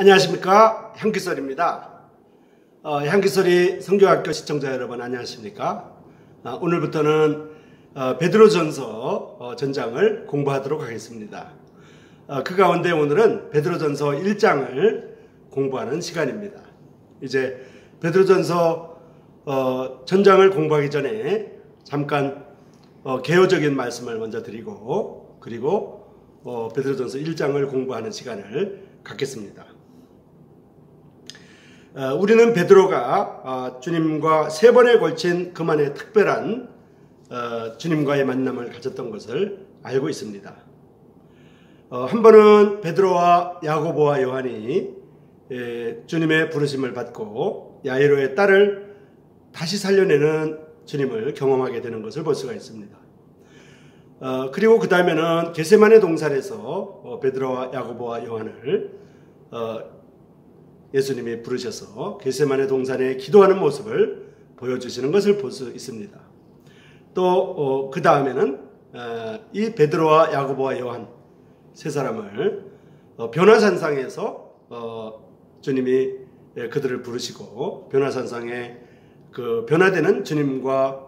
안녕하십니까, 향기설입니다. 향기설이 성교학교 시청자 여러분 안녕하십니까. 오늘부터는 베드로전서 전장을 공부하도록 하겠습니다. 그 가운데 오늘은 베드로전서 1장을 공부하는 시간입니다. 이제 베드로전서 전장을 공부하기 전에 잠깐 개요적인 말씀을 먼저 드리고, 그리고 베드로전서 1장을 공부하는 시간을 갖겠습니다. 우리는 베드로가 주님과 3번에 걸친 그만의 특별한 주님과의 만남을 가졌던 것을 알고 있습니다. 한 번은 베드로와 야고보와 요한이 주님의 부르심을 받고 야이로의 딸을 다시 살려내는 주님을 경험하게 되는 것을 볼 수가 있습니다. 그리고 그 다음에는 겟세마네 동산에서 베드로와 야고보와 요한을 예수님이 부르셔서 겟세마네 동산에 기도하는 모습을 보여주시는 것을 볼 수 있습니다. 또 그 다음에는 이 베드로와 야고보와 요한 세 사람을 변화산상에서 주님이 그들을 부르시고 변화산상에 그 변화되는 주님과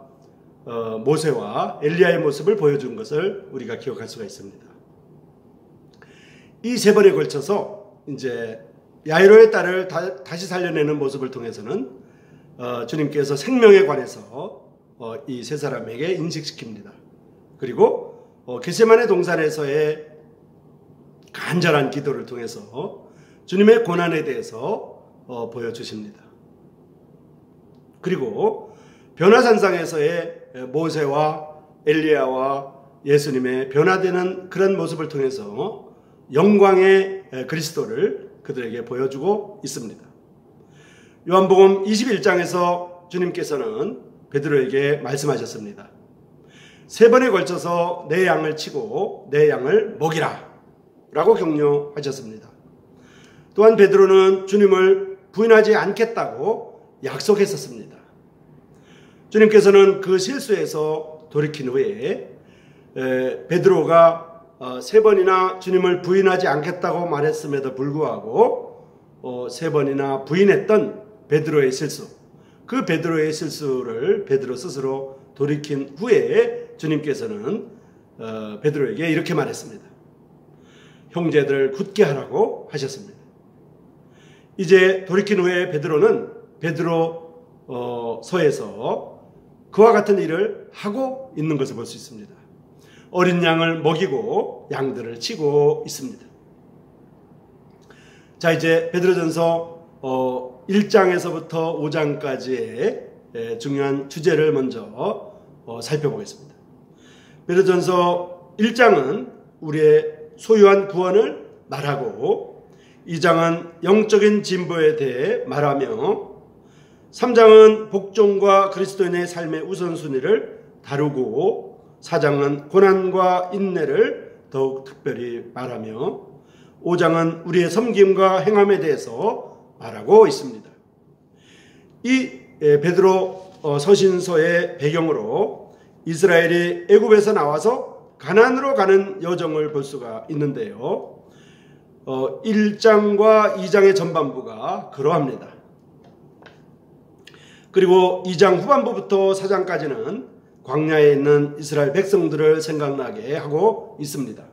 모세와 엘리야의 모습을 보여준 것을 우리가 기억할 수가 있습니다. 이 3번에 걸쳐서 이제 야이로의 딸을 다시 살려내는 모습을 통해서는 주님께서 생명에 관해서 이 세 사람에게 인식시킵니다. 그리고 겟세마네 동산에서의 간절한 기도를 통해서 주님의 고난에 대해서 보여주십니다. 그리고 변화산상에서의 모세와 엘리야와 예수님의 변화되는 그런 모습을 통해서 영광의 그리스도를 그들에게 보여주고 있습니다. 요한복음 21장에서 주님께서는 베드로에게 말씀하셨습니다. 3번에 걸쳐서 내 양을 치고 내 양을 먹이라 라고 격려하셨습니다. 또한 베드로는 주님을 부인하지 않겠다고 약속했었습니다. 주님께서는 그 실수에서 돌이킨 후에 베드로가 3번이나 주님을 부인하지 않겠다고 말했음에도 불구하고 3번이나 부인했던 베드로의 실수, 그 베드로의 실수를 베드로 스스로 돌이킨 후에 주님께서는 베드로에게 이렇게 말했습니다. 형제들을 굳게 하라고 하셨습니다. 이제 돌이킨 후에 베드로는 베드로서에서 그와 같은 일을 하고 있는 것을 볼 수 있습니다. 어린 양을 먹이고 양들을 치고 있습니다. 자, 이제 베드로전서 1장에서부터 5장까지의 중요한 주제를 먼저 살펴보겠습니다. 베드로전서 1장은 우리의 소유한 구원을 말하고, 2장은 영적인 진보에 대해 말하며, 3장은 복종과 그리스도인의 삶의 우선순위를 다루고, 4장은 고난과 인내를 더욱 특별히 말하며, 5장은 우리의 섬김과 행함에 대해서 말하고 있습니다. 이 베드로 서신서의 배경으로 이스라엘이 애굽에서 나와서 가나안으로 가는 여정을 볼 수가 있는데요. 1장과 2장의 전반부가 그러합니다. 그리고 2장 후반부부터 4장까지는 광야에 있는 이스라엘 백성들을 생각나게 하고 있습니다.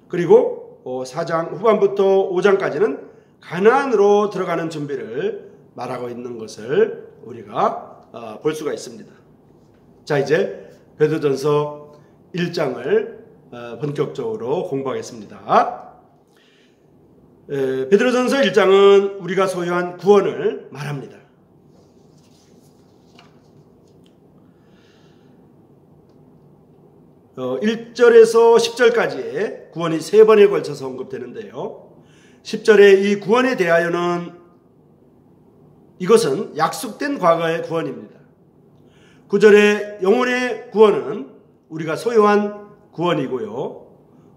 그리고 4장 후반부터 5장까지는 가나안으로 들어가는 준비를 말하고 있는 것을 우리가 볼 수가 있습니다. 자, 이제 베드로전서 1장을 본격적으로 공부하겠습니다. 베드로전서 1장은 우리가 소유한 구원을 말합니다. 1절에서 10절까지의 구원이 3번에 걸쳐서 언급되는데요. 10절에 이 구원에 대하여는 이것은 약속된 과거의 구원입니다. 9절에 영혼의 구원은 우리가 소유한 구원이고요.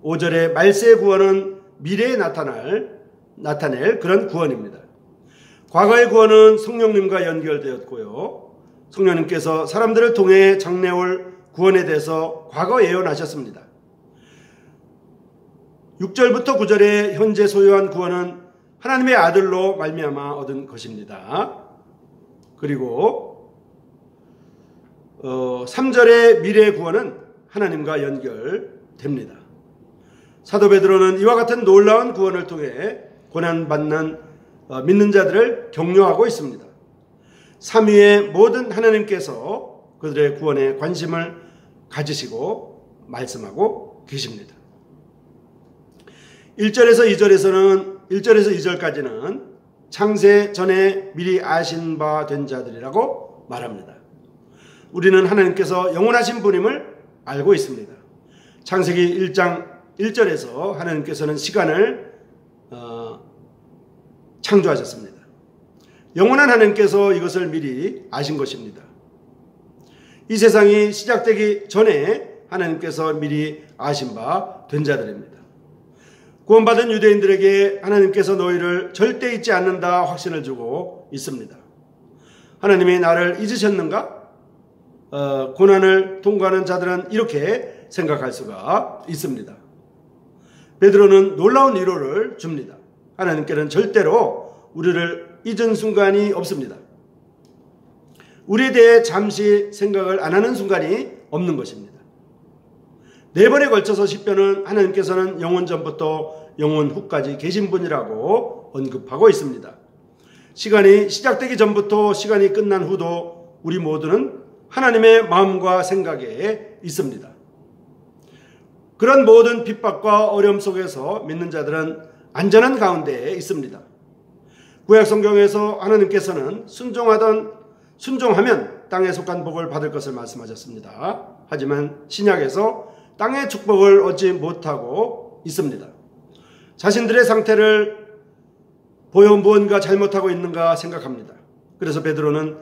5절에 말세의 구원은 미래에 나타낼 그런 구원입니다. 과거의 구원은 성령님과 연결되었고요. 성령님께서 사람들을 통해 장래올 구원에 대해서 과거 예언하셨습니다. 6절부터 9절에 현재 소유한 구원은 하나님의 아들로 말미암아 얻은 것입니다. 그리고 3절의 미래의 구원은 하나님과 연결됩니다. 사도 베드로는 이와 같은 놀라운 구원을 통해 고난받는 믿는 자들을 격려하고 있습니다. 삼위의 모든 하나님께서 그들의 구원에 관심을 가지시고 말씀하고 계십니다. 1절에서 2절까지는 창세 전에 미리 아신 바 된 자들이라고 말합니다. 우리는 하나님께서 영원하신 분임을 알고 있습니다. 창세기 1장 1절에서 하나님께서는 시간을 창조하셨습니다. 영원한 하나님께서 이것을 미리 아신 것입니다. 이 세상이 시작되기 전에 하나님께서 미리 아신 바 된 자들입니다. 구원받은 유대인들에게 하나님께서 너희를 절대 잊지 않는다 확신을 주고 있습니다. 하나님이 나를 잊으셨는가? 고난을 통과하는 자들은 이렇게 생각할 수가 있습니다. 베드로는 놀라운 위로를 줍니다. 하나님께는 절대로 우리를 잊은 순간이 없습니다. 우리에 대해 잠시 생각을 안 하는 순간이 없는 것입니다. 4번에 걸쳐서 시편은 하나님께서는 영원 전부터 영원 후까지 계신 분이라고 언급하고 있습니다. 시간이 시작되기 전부터 시간이 끝난 후도 우리 모두는 하나님의 마음과 생각에 있습니다. 그런 모든 핍박과 어려움 속에서 믿는 자들은 안전한 가운데에 있습니다. 구약 성경에서 하나님께서는 순종하면 땅에 속한 복을 받을 것을 말씀하셨습니다. 하지만 신약에서 땅의 축복을 얻지 못하고 있습니다. 자신들의 상태를 보여 무언가 잘못하고 있는가 생각합니다. 그래서 베드로는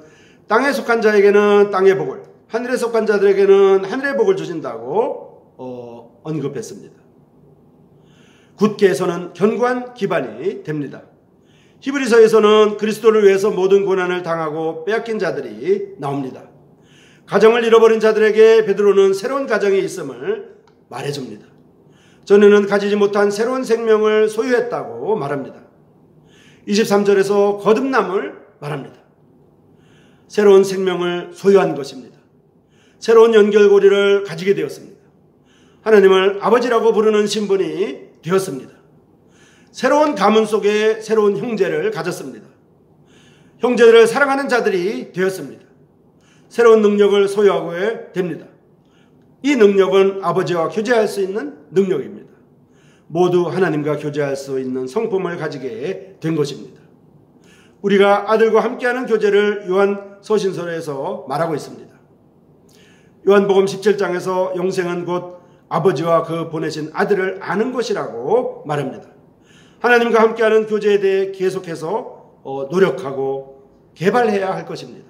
땅에 속한 자에게는 땅의 복을, 하늘에 속한 자들에게는 하늘의 복을 주신다고 언급했습니다. 굳게 서는 견고한 기반이 됩니다. 히브리서에서는 그리스도를 위해서 모든 고난을 당하고 빼앗긴 자들이 나옵니다. 가정을 잃어버린 자들에게 베드로는 새로운 가정이 있음을 말해줍니다. 전에는 가지지 못한 새로운 생명을 소유했다고 말합니다. 23절에서 거듭남을 말합니다. 새로운 생명을 소유한 것입니다. 새로운 연결고리를 가지게 되었습니다. 하나님을 아버지라고 부르는 신분이 되었습니다. 새로운 가문 속에 새로운 형제를 가졌습니다. 형제들을 사랑하는 자들이 되었습니다. 새로운 능력을 소유하게 됩니다. 이 능력은 아버지와 교제할 수 있는 능력입니다. 모두 하나님과 교제할 수 있는 성품을 가지게 된 것입니다. 우리가 아들과 함께하는 교제를 요한 서신서에서 말하고 있습니다. 요한복음 17장에서 영생은 곧 아버지와 그 보내신 아들을 아는 것이라고 말합니다. 하나님과 함께하는 교제에 대해 계속해서 노력하고 개발해야 할 것입니다.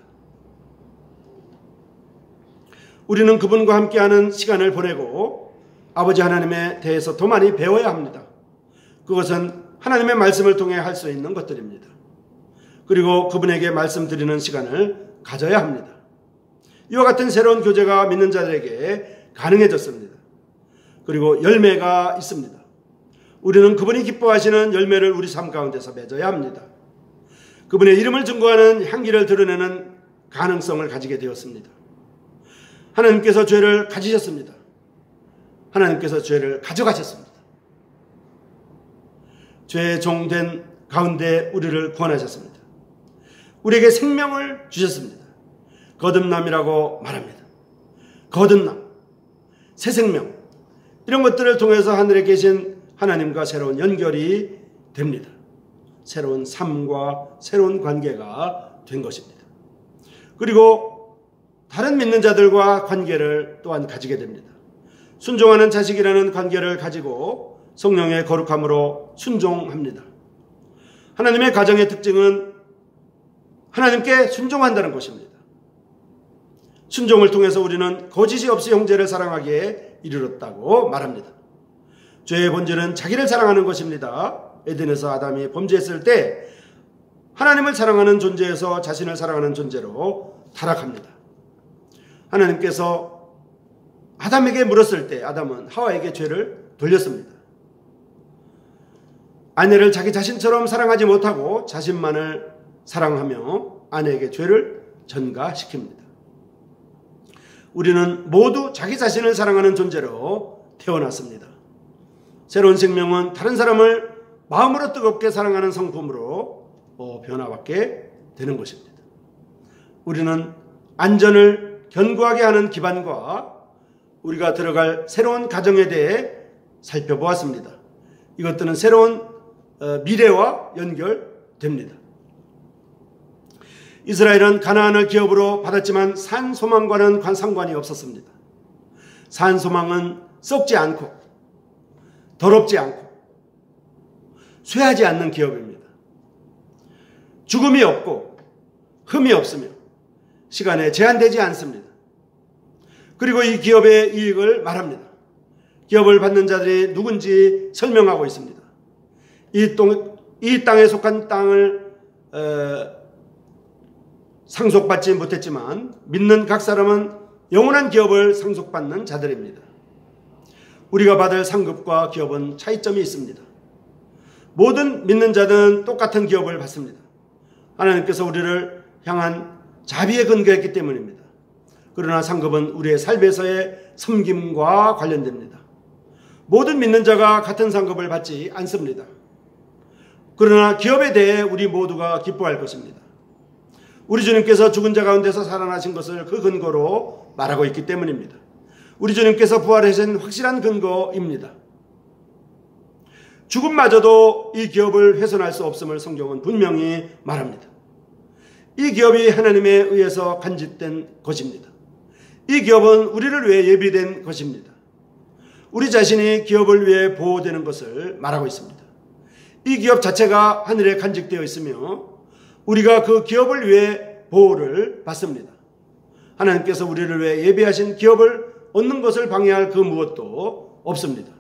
우리는 그분과 함께하는 시간을 보내고 아버지 하나님에 대해서 더 많이 배워야 합니다. 그것은 하나님의 말씀을 통해 할 수 있는 것들입니다. 그리고 그분에게 말씀드리는 시간을 가져야 합니다. 이와 같은 새로운 교제가 믿는 자들에게 가능해졌습니다. 그리고 열매가 있습니다. 우리는 그분이 기뻐하시는 열매를 우리 삶 가운데서 맺어야 합니다. 그분의 이름을 증거하는 향기를 드러내는 가능성을 가지게 되었습니다. 하나님께서 죄를 가지셨습니다. 하나님께서 죄를 가져가셨습니다. 죄의 종된 가운데 우리를 구원하셨습니다. 우리에게 생명을 주셨습니다. 거듭남이라고 말합니다. 거듭남, 새 생명, 이런 것들을 통해서 하늘에 계신 하나님과 새로운 연결이 됩니다. 새로운 삶과 새로운 관계가 된 것입니다. 그리고 다른 믿는 자들과 관계를 또한 가지게 됩니다. 순종하는 자식이라는 관계를 가지고 성령의 거룩함으로 순종합니다. 하나님의 가정의 특징은 하나님께 순종한다는 것입니다. 순종을 통해서 우리는 거짓이 없이 형제를 사랑하기에 이르렀다고 말합니다. 죄의 본질은 자기를 사랑하는 것입니다. 에덴에서 아담이 범죄했을 때 하나님을 사랑하는 존재에서 자신을 사랑하는 존재로 타락합니다. 하나님께서 아담에게 물었을 때 아담은 하와에게 죄를 돌렸습니다. 아내를 자기 자신처럼 사랑하지 못하고 자신만을 사랑하며 아내에게 죄를 전가시킵니다. 우리는 모두 자기 자신을 사랑하는 존재로 태어났습니다. 새로운 생명은 다른 사람을 마음으로 뜨겁게 사랑하는 성품으로 변화받게 되는 것입니다. 우리는 안전을 견고하게 하는 기반과 우리가 들어갈 새로운 가정에 대해 살펴보았습니다. 이것들은 새로운 미래와 연결됩니다. 이스라엘은 가나안을 기업으로 받았지만 산 소망과는 상관이 없었습니다. 산 소망은 썩지 않고 더럽지 않고 쇠하지 않는 기업입니다. 죽음이 없고 흠이 없으며 시간에 제한되지 않습니다. 그리고 이 기업의 이익을 말합니다. 기업을 받는 자들이 누군지 설명하고 있습니다. 이 땅에 속한 땅을 상속받지 못했지만 믿는 각 사람은 영원한 기업을 상속받는 자들입니다. 우리가 받을 상급과 기업은 차이점이 있습니다. 모든 믿는 자들은 똑같은 기업을 받습니다. 하나님께서 우리를 향한 자비에 근거했기 때문입니다. 그러나 상급은 우리의 삶에서의 섬김과 관련됩니다. 모든 믿는 자가 같은 상급을 받지 않습니다. 그러나 기업에 대해 우리 모두가 기뻐할 것입니다. 우리 주님께서 죽은 자 가운데서 살아나신 것을 그 근거로 말하고 있기 때문입니다. 우리 주님께서 부활하신 확실한 근거입니다. 죽음마저도 이 기업을 훼손할 수 없음을 성경은 분명히 말합니다. 이 기업이 하나님에 의해서 간직된 것입니다. 이 기업은 우리를 위해 예비된 것입니다. 우리 자신이 기업을 위해 보호되는 것을 말하고 있습니다. 이 기업 자체가 하늘에 간직되어 있으며 우리가 그 기업을 위해 보호를 받습니다. 하나님께서 우리를 위해 예비하신 기업을 얻는 것을 방해할 그 무엇도 없습니다.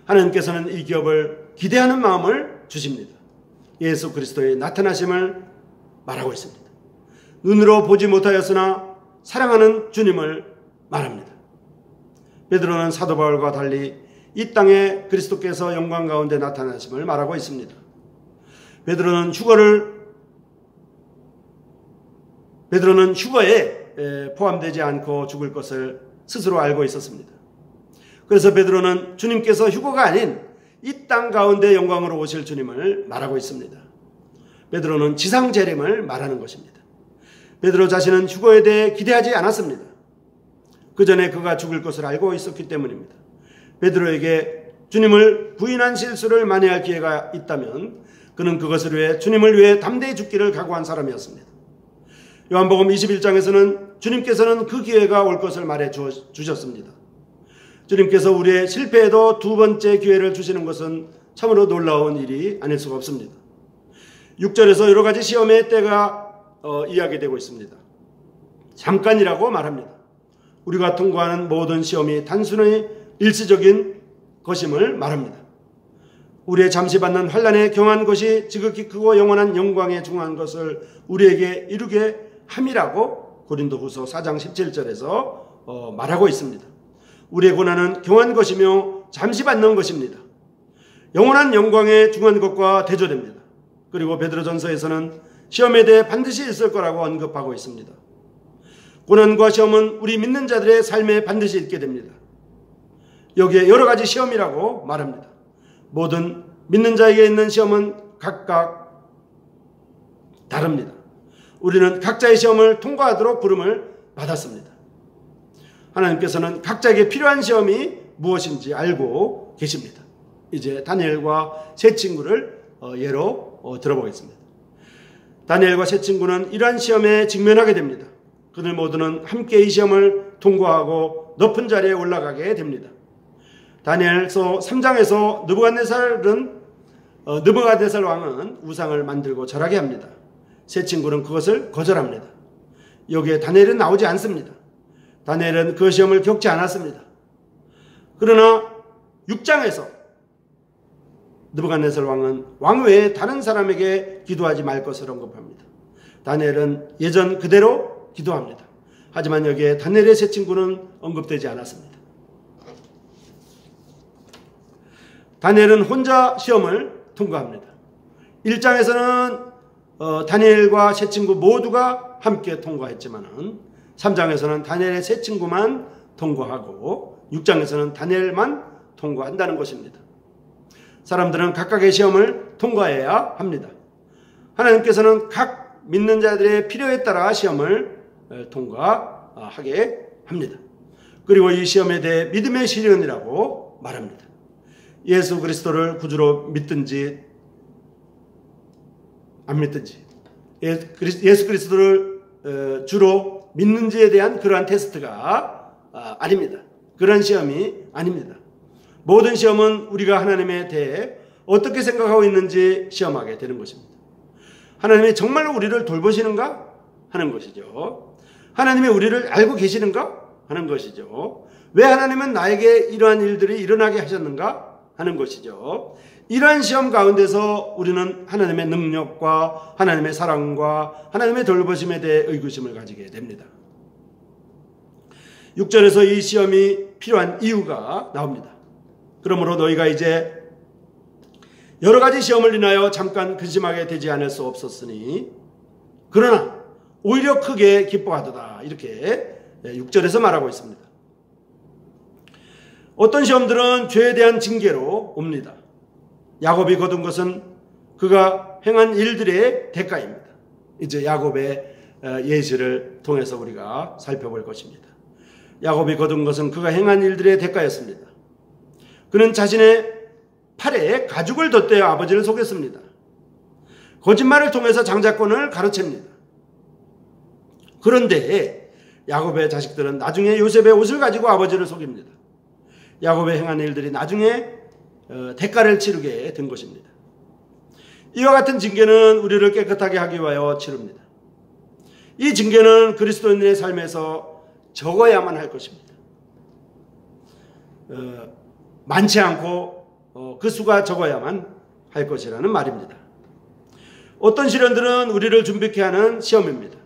하나님께서는 이 기업을 기대하는 마음을 주십니다. 예수 그리스도의 나타나심을 말하고 있습니다. 눈으로 보지 못하였으나 사랑하는 주님을 말합니다. 베드로는 사도 바울과 달리 이 땅에 그리스도께서 영광 가운데 나타나심을 말하고 있습니다. 베드로는 휴거에 포함되지 않고 죽을 것을 스스로 알고 있었습니다. 그래서 베드로는 주님께서 휴거가 아닌 이 땅 가운데 영광으로 오실 주님을 말하고 있습니다. 베드로는 지상 재림을 말하는 것입니다. 베드로 자신은 휴거에 대해 기대하지 않았습니다. 그 전에 그가 죽을 것을 알고 있었기 때문입니다. 베드로에게 주님을 부인한 실수를 만회할 기회가 있다면 그는 그것을 위해 주님을 위해 담대히 죽기를 각오한 사람이었습니다. 요한복음 21장에서는 주님께서는 그 기회가 올 것을 말해 주셨습니다. 주님께서 우리의 실패에도 두 번째 기회를 주시는 것은 참으로 놀라운 일이 아닐 수가 없습니다. 6절에서 여러 가지 시험의 때가 이야기되고 있습니다. 잠깐이라고 말합니다. 우리가 통과하는 모든 시험이 단순히 일시적인 것임을 말합니다. 우리의 잠시 받는 환난에 경한 것이 지극히 크고 영원한 영광에 중한 것을 우리에게 이루게 함이라고 고린도후서 4장 17절에서 말하고 있습니다. 우리의 고난은 경한 것이며 잠시 받는 것입니다. 영원한 영광에 중한 것과 대조됩니다. 그리고 베드로전서에서는 시험에 대해 반드시 있을 거라고 언급하고 있습니다. 고난과 시험은 우리 믿는 자들의 삶에 반드시 있게 됩니다. 여기에 여러 가지 시험이라고 말합니다. 모든 믿는 자에게 있는 시험은 각각 다릅니다. 우리는 각자의 시험을 통과하도록 부름을 받았습니다. 하나님께서는 각자에게 필요한 시험이 무엇인지 알고 계십니다. 이제 다니엘과 세 친구를 예로 들어보겠습니다. 다니엘과 세 친구는 이러한 시험에 직면하게 됩니다. 그들 모두는 함께 이 시험을 통과하고 높은 자리에 올라가게 됩니다. 다니엘서 3장에서 느부갓네살 왕은 우상을 만들고 절하게 합니다. 세 친구는 그것을 거절합니다. 여기에 다니엘은 나오지 않습니다. 다니엘은 그 시험을 겪지 않았습니다. 그러나 6장에서 느부갓네살 왕은 왕 외에 다른 사람에게 기도하지 말 것을 언급합니다. 다니엘은 예전 그대로 기도합니다. 하지만 여기에 다니엘의 세 친구는 언급되지 않았습니다. 다니엘은 혼자 시험을 통과합니다. 1장에서는 다니엘과 세 친구 모두가 함께 통과했지만 3장에서는 다니엘의 세 친구만 통과하고 6장에서는 다니엘만 통과한다는 것입니다. 사람들은 각각의 시험을 통과해야 합니다. 하나님께서는 각 믿는 자들의 필요에 따라 시험을 통과하게 합니다. 그리고 이 시험에 대해 믿음의 시련이라고 말합니다. 예수 그리스도를 구주로 믿든지 안 믿든지, 예수 그리스도를 주로 믿는지에 대한 그러한 테스트가 아닙니다. 그런 시험이 아닙니다. 모든 시험은 우리가 하나님에 대해 어떻게 생각하고 있는지 시험하게 되는 것입니다. 하나님이 정말로 우리를 돌보시는가 하는 것이죠. 하나님이 우리를 알고 계시는가 하는 것이죠. 왜 하나님은 나에게 이러한 일들이 일어나게 하셨는가 하는 것이죠. 이러한 시험 가운데서 우리는 하나님의 능력과 하나님의 사랑과 하나님의 돌보심에 대해 의구심을 가지게 됩니다. 6절에서 이 시험이 필요한 이유가 나옵니다. 그러므로 너희가 이제 여러 가지 시험을 인하여 잠깐 근심하게 되지 않을 수 없었으니 그러나 오히려 크게 기뻐하도다. 이렇게 6절에서 말하고 있습니다. 어떤 시험들은 죄에 대한 징계로 옵니다. 야곱이 거둔 것은 그가 행한 일들의 대가입니다. 이제 야곱의 예시를 통해서 우리가 살펴볼 것입니다. 야곱이 거둔 것은 그가 행한 일들의 대가였습니다. 그는 자신의 팔에 가죽을 덧대어 아버지를 속였습니다. 거짓말을 통해서 장자권을 가로챕니다. 그런데 야곱의 자식들은 나중에 요셉의 옷을 가지고 아버지를 속입니다. 야곱의 행한 일들이 나중에 대가를 치르게 된 것입니다. 이와 같은 징계는 우리를 깨끗하게 하기 위하여 치릅니다. 이 징계는 그리스도인의 삶에서 적어야만 할 것입니다. 많지 않고 그 수가 적어야만 할 것이라는 말입니다. 어떤 시련들은 우리를 준비케 하는 시험입니다.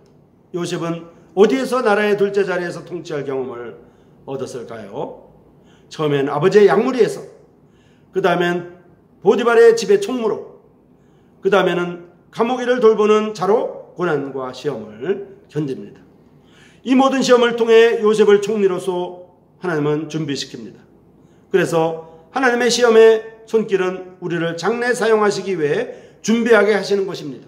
요셉은 어디에서 나라의 둘째 자리에서 통치할 경험을 얻었을까요? 처음엔 아버지의 약물이에서, 그 다음엔 보디발의 집의 총무로, 그 다음에는 감옥일을 돌보는 자로 고난과 시험을 견딥니다. 이 모든 시험을 통해 요셉을 총리로서 하나님은 준비시킵니다. 그래서 하나님의 시험의 손길은 우리를 장래 사용하시기 위해 준비하게 하시는 것입니다.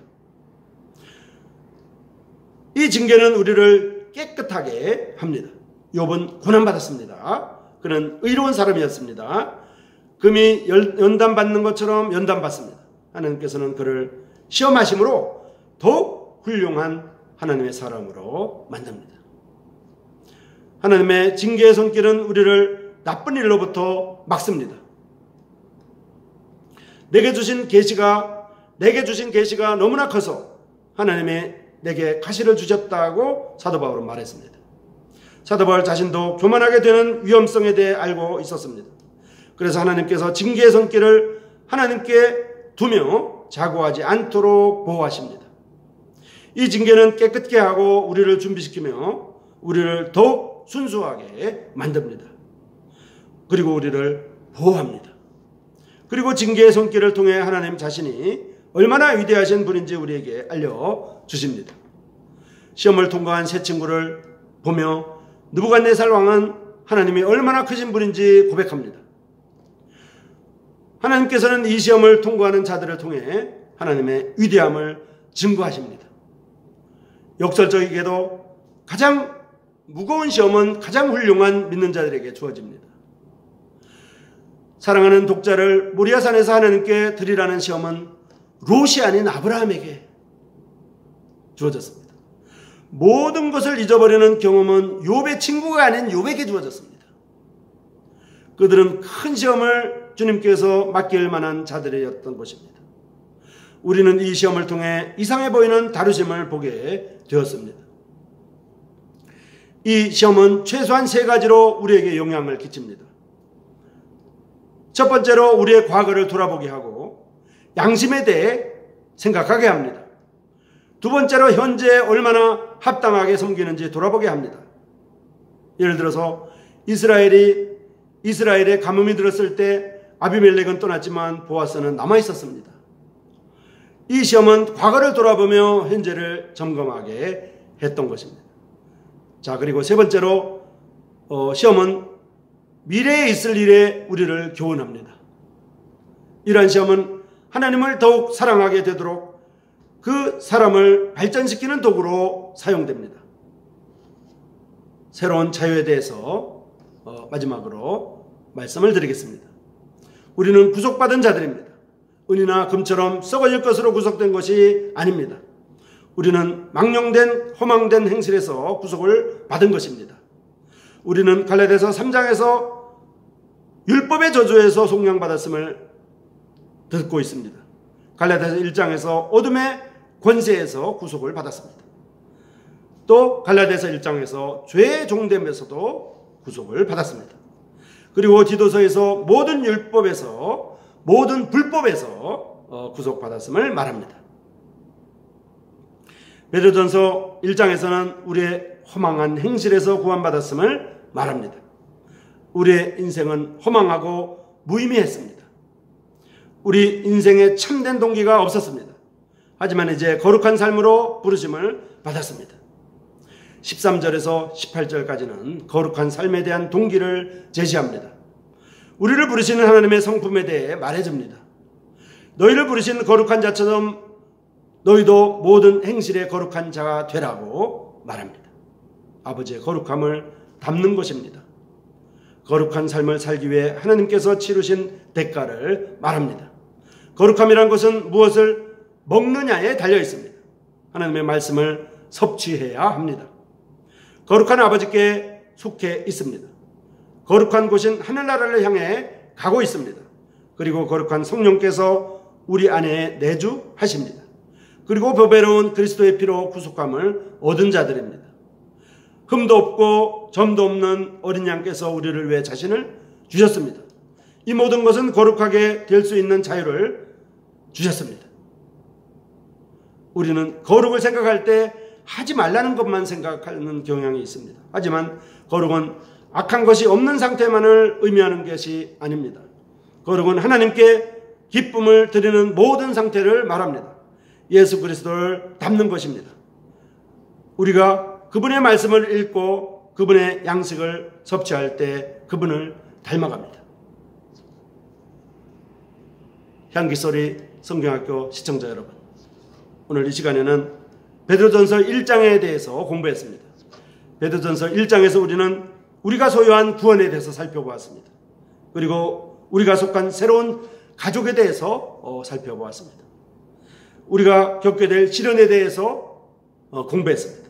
이 징계는 우리를 깨끗하게 합니다. 욥은 고난받았습니다. 그는 의로운 사람이었습니다. 금이 연단받는 것처럼 연단받습니다. 하나님께서는 그를 시험하심으로 더욱 훌륭한 하나님의 사람으로 만듭니다. 하나님의 징계의 손길은 우리를 나쁜 일로부터 막습니다. 내게 주신 계시가 너무나 커서 하나님이 내게 가시를 주셨다고 사도 바울은 말했습니다. 사도 바울 자신도 교만하게 되는 위험성에 대해 알고 있었습니다. 그래서 하나님께서 징계의 손길을 하나님께 두며 자고하지 않도록 보호하십니다. 이 징계는 깨끗게 하고 우리를 준비시키며 우리를 더욱 순수하게 만듭니다. 그리고 우리를 보호합니다. 그리고 징계의 손길을 통해 하나님 자신이 얼마나 위대하신 분인지 우리에게 알려주십니다. 시험을 통과한 세 친구를 보며 느부갓네살 왕은 하나님이 얼마나 크신 분인지 고백합니다. 하나님께서는 이 시험을 통과하는 자들을 통해 하나님의 위대함을 증거하십니다. 역설적이게도 가장 무거운 시험은 가장 훌륭한 믿는 자들에게 주어집니다. 사랑하는 독자를 모리아산에서 하나님께 드리라는 시험은 롯이 아닌 아브라함에게 주어졌습니다. 모든 것을 잊어버리는 경험은 욥의 친구가 아닌 욥에게 주어졌습니다. 그들은 큰 시험을 주님께서 맡길 만한 자들이었던 것입니다. 우리는 이 시험을 통해 이상해 보이는 다루심을 보게 되었습니다. 이 시험은 최소한 세 가지로 우리에게 영향을 끼칩니다. 첫 번째로 우리의 과거를 돌아보게 하고 양심에 대해 생각하게 합니다. 두 번째로 현재 얼마나 합당하게 섬기는지 돌아보게 합니다. 예를 들어서 이스라엘에 가뭄이 들었을 때 아비멜렉은 떠났지만 보아스는 남아 있었습니다. 이 시험은 과거를 돌아보며 현재를 점검하게 했던 것입니다. 자, 그리고 세 번째로 시험은 미래에 있을 일에 우리를 교훈합니다. 이러한 시험은 하나님을 더욱 사랑하게 되도록 그 사람을 발전시키는 도구로 사용됩니다. 새로운 자유에 대해서 마지막으로 말씀을 드리겠습니다. 우리는 구속받은 자들입니다. 은이나 금처럼 썩어질 것으로 구속된 것이 아닙니다. 우리는 망령된 허망된 행실에서 구속을 받은 것입니다. 우리는 갈라디아서 3장에서 율법의 저주에서 속량받았음을 듣고 있습니다. 갈라디아서 1장에서 어둠의 권세에서 구속을 받았습니다. 또 갈라디아서 1장에서 죄의 종됨에서도 구속을 받았습니다. 그리고 디도서에서 모든 율법에서 모든 불법에서 구속받았음을 말합니다. 베드로전서 1장에서는 우리의 허망한 행실에서 구원받았음을 말합니다. 우리의 인생은 허망하고 무의미했습니다. 우리 인생에 참된 동기가 없었습니다. 하지만 이제 거룩한 삶으로 부르심을 받았습니다. 13절에서 18절까지는 거룩한 삶에 대한 동기를 제시합니다. 우리를 부르시는 하나님의 성품에 대해 말해줍니다. 너희를 부르신 거룩한 자처럼 너희도 모든 행실에 거룩한 자가 되라고 말합니다. 아버지의 거룩함을 담는 것입니다. 거룩한 삶을 살기 위해 하나님께서 치르신 대가를 말합니다. 거룩함이란 것은 무엇을 먹느냐에 달려 있습니다. 하나님의 말씀을 섭취해야 합니다. 거룩한 아버지께 속해 있습니다. 거룩한 곳인 하늘나라를 향해 가고 있습니다. 그리고 거룩한 성령께서 우리 안에 내주하십니다. 그리고 보배로운 그리스도의 피로 구속함을 얻은 자들입니다. 흠도 없고 점도 없는 어린 양께서 우리를 위해 자신을 주셨습니다. 이 모든 것은 거룩하게 될 수 있는 자유를 주셨습니다. 우리는 거룩을 생각할 때 하지 말라는 것만 생각하는 경향이 있습니다. 하지만 거룩은 악한 것이 없는 상태만을 의미하는 것이 아닙니다. 거룩은 하나님께 기쁨을 드리는 모든 상태를 말합니다. 예수 그리스도를 닮는 것입니다. 우리가 그분의 말씀을 읽고 그분의 양식을 섭취할 때 그분을 닮아갑니다. 향기소리 성경학교 시청자 여러분, 오늘 이 시간에는 베드로전서 1장에 대해서 공부했습니다. 베드로전서 1장에서 우리는 우리가 소유한 구원에 대해서 살펴보았습니다. 그리고 우리가 속한 새로운 가족에 대해서 살펴보았습니다. 우리가 겪게 될 시련에 대해서 공부했습니다.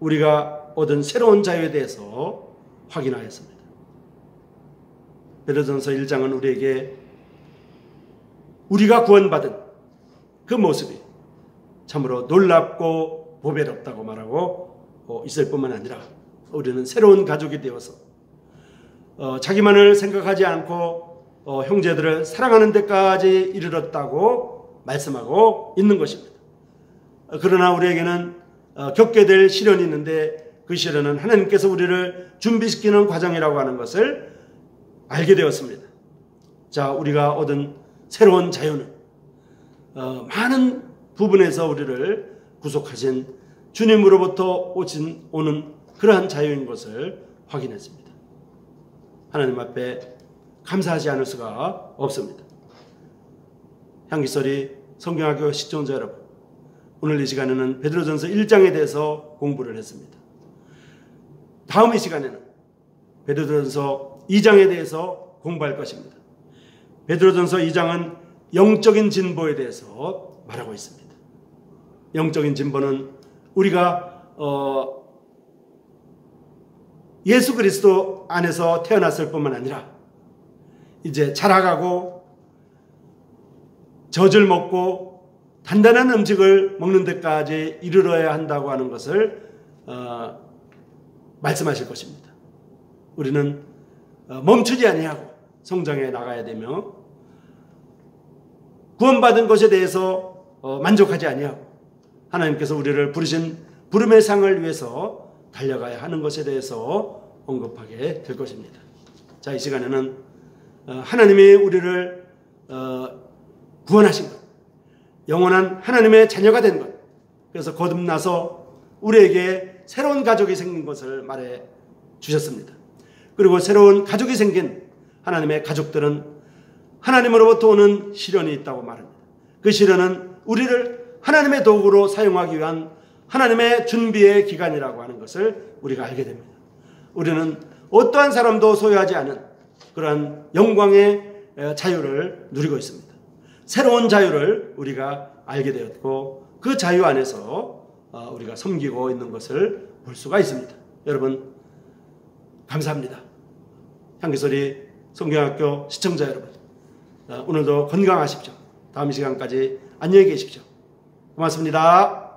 우리가 얻은 새로운 자유에 대해서 확인하였습니다. 베드로전서 1장은 우리에게 우리가 구원받은 그 모습이 참으로 놀랍고 보배롭다고 말하고 있을 뿐만 아니라 우리는 새로운 가족이 되어서 자기만을 생각하지 않고 형제들을 사랑하는 데까지 이르렀다고 말씀하고 있는 것입니다. 그러나 우리에게는 겪게 될 시련이 있는데 그 시련은 하나님께서 우리를 준비시키는 과정이라고 하는 것을 알게 되었습니다. 자, 우리가 얻은 새로운 자유는 많은 부분에서 우리를 구속하신 주님으로부터 오는 그러한 자유인 것을 확인했습니다. 하나님 앞에 감사하지 않을 수가 없습니다. 향기소리 성경학교 시청자 여러분, 오늘 이 시간에는 베드로전서 1장에 대해서 공부를 했습니다. 다음 이 시간에는 베드로전서 2장에 대해서 공부할 것입니다. 베드로전서 2장은 영적인 진보에 대해서 말하고 있습니다. 영적인 진보는 우리가 예수 그리스도 안에서 태어났을 뿐만 아니라 이제 자라가고 젖을 먹고 단단한 음식을 먹는 데까지 이르러야 한다고 하는 것을 말씀하실 것입니다. 우리는 멈추지 아니하고 성장해 나가야 되며 구원받은 것에 대해서 만족하지 아니하고 하나님께서 우리를 부르신 부름의 상을 위해서 달려가야 하는 것에 대해서 언급하게 될 것입니다. 자, 이 시간에는 하나님이 우리를 구원하신 것, 영원한 하나님의 자녀가 된 것, 그래서 거듭나서 우리에게 새로운 가족이 생긴 것을 말해 주셨습니다. 그리고 새로운 가족이 생긴 하나님의 가족들은 하나님으로부터 오는 시련이 있다고 말합니다. 그 시련은 우리를 하나님의 도구로 사용하기 위한 하나님의 준비의 기간이라고 하는 것을 우리가 알게 됩니다. 우리는 어떠한 사람도 소유하지 않은 그러한 영광의 자유를 누리고 있습니다. 새로운 자유를 우리가 알게 되었고 그 자유 안에서 우리가 섬기고 있는 것을 볼 수가 있습니다. 여러분 감사합니다. 향기소리 성경학교 시청자 여러분, 오늘도 건강하십시오. 다음 시간까지 안녕히 계십시오. 고맙습니다.